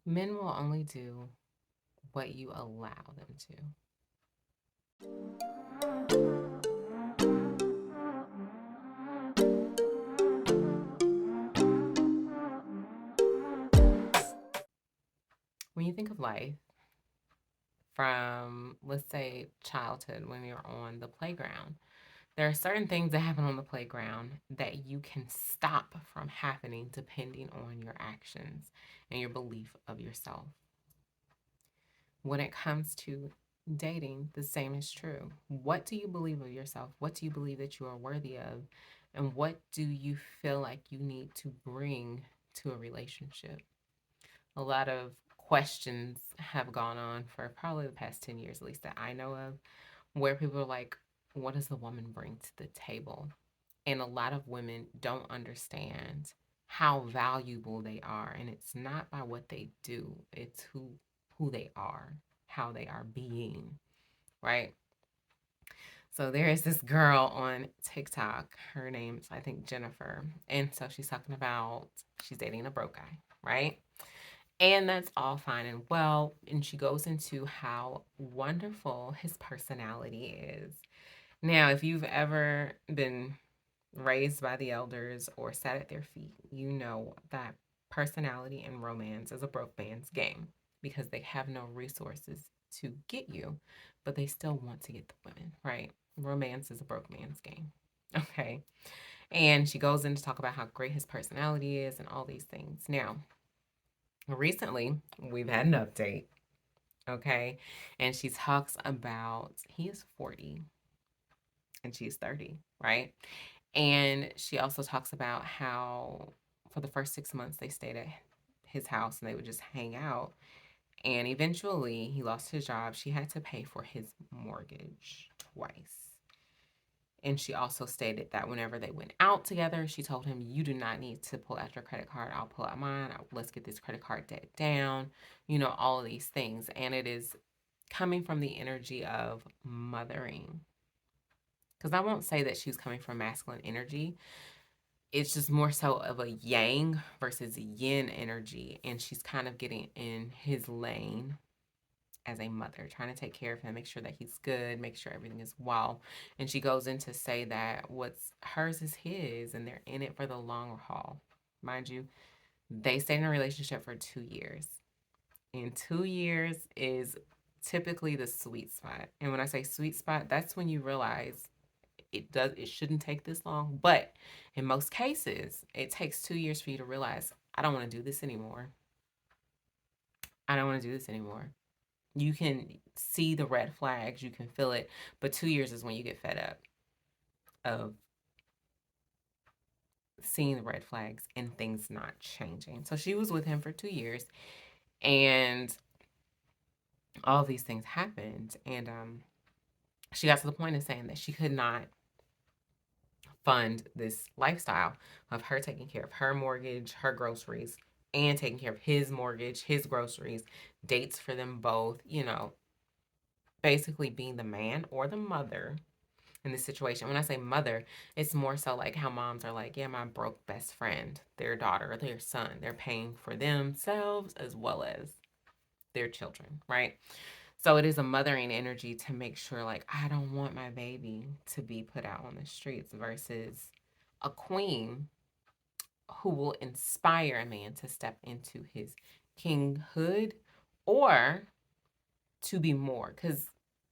Men will only do what you allow them to. When you think of life from, let's say, childhood, when you're on the playground, there are certain things that happen on the playground that you can stop from happening depending on your actions and your belief of yourself. When it comes to dating, the same is true. What do you believe of yourself? What do you believe that you are worthy of? And what do you feel like you need to bring to a relationship? A lot of questions have gone on for probably the past 10 years, at least that I know of, where people are like, what does the woman bring to the table? And a lot of women don't understand how valuable they are. And it's not by what they do, it's who they are, how they are being, right? So there is this girl on TikTok. Her name's, I think, Jennifer. And so she's talking about she's dating a broke guy, right? And that's all fine and well. And she goes into how wonderful his personality is. Now, if you've ever been raised by the elders or sat at their feet, you know that personality and romance is a broke man's game because they have no resources to get you, but they still want to get the women, right? Romance is a broke man's game. Okay. And she goes in to talk about how great his personality is and all these things. Now, recently, we've had an update, okay? And she talks about he is 40 and she's 30, right? And she also talks about how for the first 6 months they stayed at his house and they would just hang out. And eventually he lost his job. She had to pay for his mortgage twice. And she also stated that whenever they went out together, she told him, "You do not need to pull out your credit card. I'll pull out mine. Let's get this credit card debt down." You know, all of these things. And it is coming from the energy of mothering. Because I won't say that she's coming from masculine energy. It's just more so of a yang versus yin energy. And she's kind of getting in his lane as a mother, trying to take care of him, make sure that he's good, make sure everything is well. And she goes in to say that what's hers is his and they're in it for the long haul. Mind you, they stayed in a relationship for 2 years. And 2 years is typically the sweet spot. And when I say sweet spot, that's when you realize it shouldn't take this long. But in most cases, it takes 2 years for you to realize, I don't want to do this anymore. I don't want to do this anymore. You can see the red flags, you can feel it, but 2 years is when you get fed up of seeing the red flags and things not changing. So she was with him for 2 years, and all these things happened, and she got to the point of saying that she could not fund this lifestyle of her taking care of her mortgage, her groceries, and taking care of his mortgage, his groceries, dates for them both, basically being the man or the mother in this situation. When I say mother, it's more so like how moms are like, yeah, my broke best friend, their daughter, their son, they're paying for themselves as well as their children, right? So it is a mothering energy to make sure, like, I don't want my baby to be put out on the streets versus a queen who will inspire a man to step into his kinghood or to be more. Because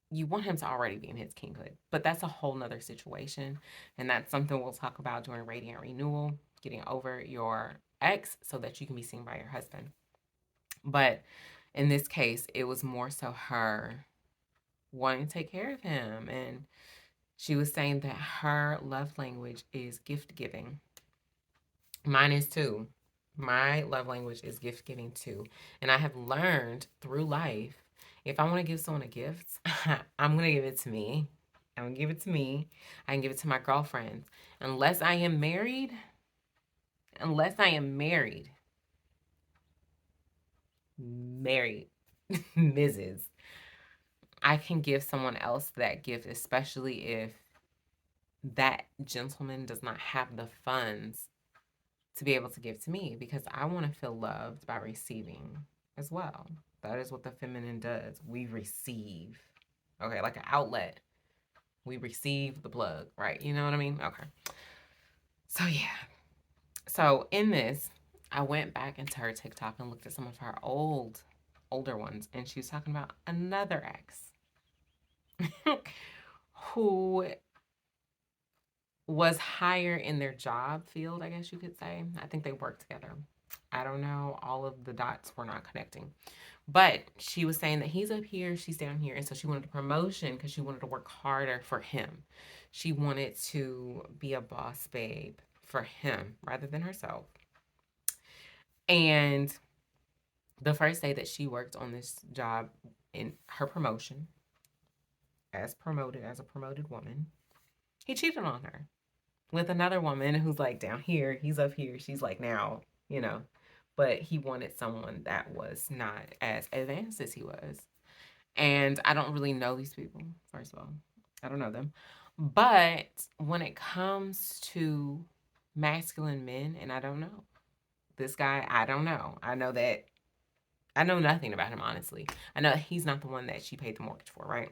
you want him to already be in his kinghood. But that's a whole nother situation. And that's something we'll talk about during Radiant Renewal, getting over your ex so that you can be seen by your husband. But in this case, it was more so her wanting to take care of him. And she was saying that her love language is gift giving. Mine is too. My love language is gift giving too. And I have learned through life if I want to give someone a gift, I'm going to give it to me. I'm going to give it to me. I can give it to my girlfriends. Unless I am married, unless I am married, Mrs. I can give someone else that gift, especially if that gentleman does not have the funds to be able to give to me because I want to feel loved by receiving as well. That is what the feminine does. We receive. Okay, like an outlet. We receive the plug, right? You know what I mean? Okay. So yeah. So in this, I went back into her TikTok and looked at some of her older ones, and she was talking about another ex who was higher in their job field, I guess you could say. I think they worked together. I don't know. All of the dots were not connecting. But she was saying that he's up here, she's down here. And so she wanted a promotion because she wanted to work harder for him. She wanted to be a boss babe for him rather than herself. And the first day that she worked on this job in her promotion, as a promoted woman, he cheated on her with another woman who's like down here, he's up here, she's like now, you know. But he wanted someone that was not as advanced as he was. And I don't really know these people, first of all. I don't know them. But when it comes to masculine men, and I don't know, this guy, I don't know. I know nothing about him, honestly. I know he's not the one that she paid the mortgage for, right?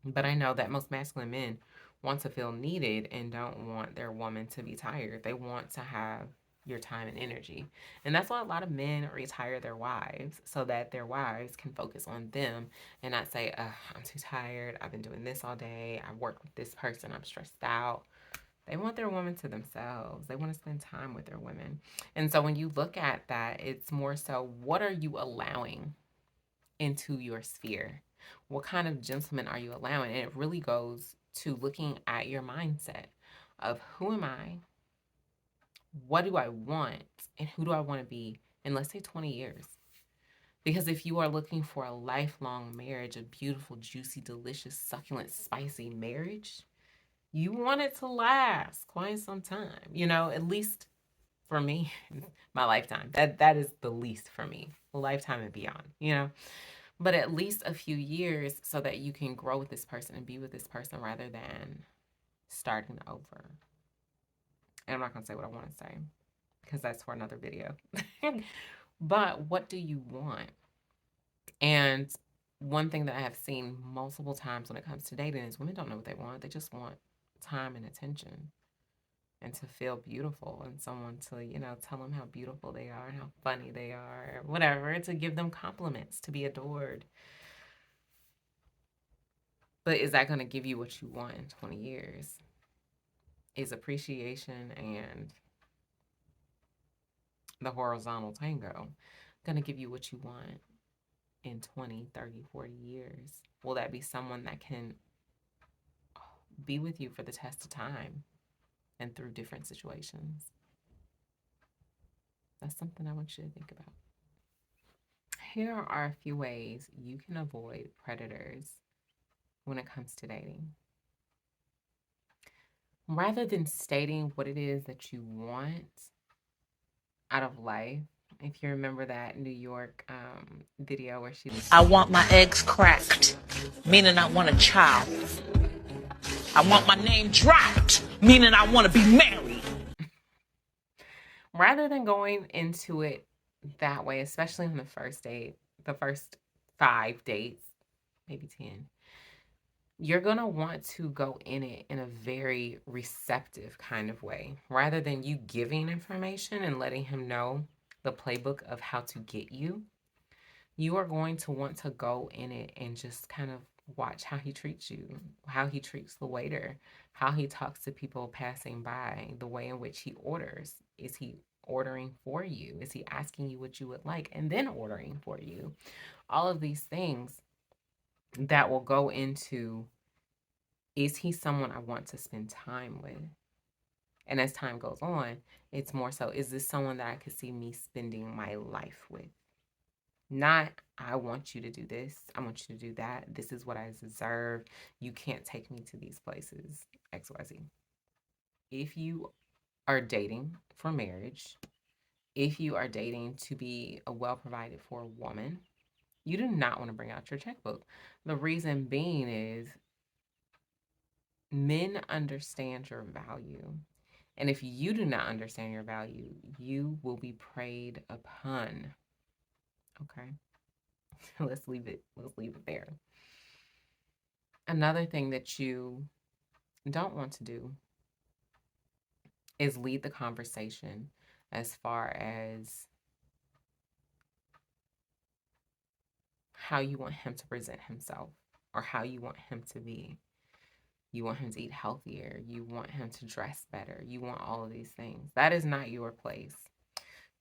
But I know that most masculine men want to feel needed and don't want their woman to be tired. They want to have your time and energy. And that's why a lot of men retire their wives so that their wives can focus on them and not say, I'm too tired. I've been doing this all day. I work with this person. I'm stressed out. They want their woman to themselves. They want to spend time with their women. And so when you look at that, it's more so what are you allowing into your sphere? What kind of gentleman are you allowing? And it really goes to looking at your mindset of who am I? What do I want? And who do I want to be in, let's say, 20 years? Because if you are looking for a lifelong marriage, a beautiful, juicy, delicious, succulent, spicy marriage, you want it to last quite some time. You know, at least for me, my lifetime. That is the least for me. A lifetime and beyond, you know? But at least a few years so that you can grow with this person and be with this person rather than starting over. And I'm not going to say what I want to say because that's for another video. But what do you want? And one thing that I have seen multiple times when it comes to dating is women don't know what they want. They just want time and attention and to feel beautiful and someone to, you know, tell them how beautiful they are and how funny they are, or whatever, to give them compliments, to be adored. But is that going to give you what you want in 20 years? Is appreciation and the horizontal tango going to give you what you want in 20, 30, 40 years? Will that be someone that can be with you for the test of time and through different situations? That's something I want you to think about. Here are a few ways you can avoid predators when it comes to dating. Rather than stating what it is that you want out of life, if you remember that New York video where she was, I want my eggs cracked, meaning I want a child. I want my name dropped, meaning I want to be married. Rather than going into it that way, especially on the first date, the first 5 dates, maybe 10, you're going to want to go in it in a very receptive kind of way rather than you giving information and letting him know the playbook of how to get you. You are going to want to go in it and just kind of watch how he treats you, how he treats the waiter, how he talks to people passing by, the way in which he orders. Is he ordering for you? Is he asking you what you would like and then ordering for you? All of these things that will go into, is he someone I want to spend time with? And as time goes on, it's more so, is this someone that I could see me spending my life with? Not, I want you to do this. I want you to do that. This is what I deserve. You can't take me to these places, XYZ. If you are dating for marriage, if you are dating to be a well provided for woman, you do not want to bring out your checkbook. The reason being is men understand your value. And if you do not understand your value, you will be preyed upon. Okay. Let's leave it there. Another thing that you don't want to do is lead the conversation as far as how you want him to present himself or how you want him to be. You want him to eat healthier. You want him to dress better. You want all of these things. That is not your place.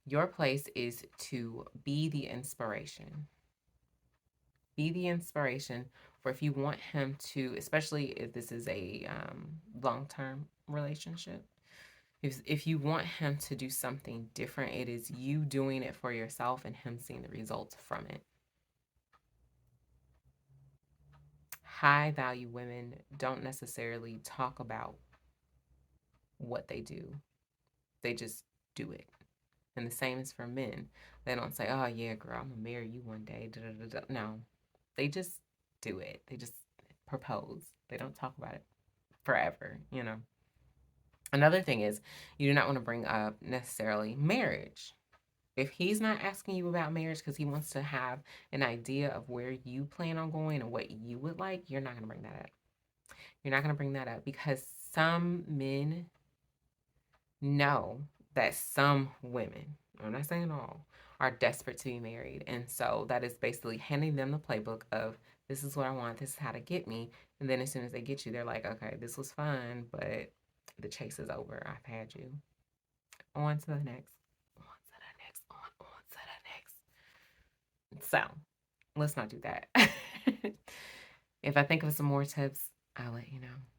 Your place is to be the inspiration. Be the inspiration for if you want him to, especially if this is a long term relationship. If you want him to do something different, it is you doing it for yourself and him seeing the results from it. High value women don't necessarily talk about what they do, they just do it. And the same is for men. They don't say, oh, yeah, girl, I'm going to marry you one day. Da, da, da, da. No, they just do it. They just propose. They don't talk about it forever, you know. Another thing is, you do not want to bring up necessarily marriage. If he's not asking you about marriage because he wants to have an idea of where you plan on going and what you would like, you're not going to bring that up. You're not going to bring that up because some men know that some women, I'm not saying all, are desperate to be married. And so that is basically handing them the playbook of this is what I want, this is how to get me. And then as soon as they get you, they're like, okay, this was fun, but the chase is over. I've had you. On to the next. On to the next. On to the next. So let's not do that. If I think of some more tips, I'll let you know.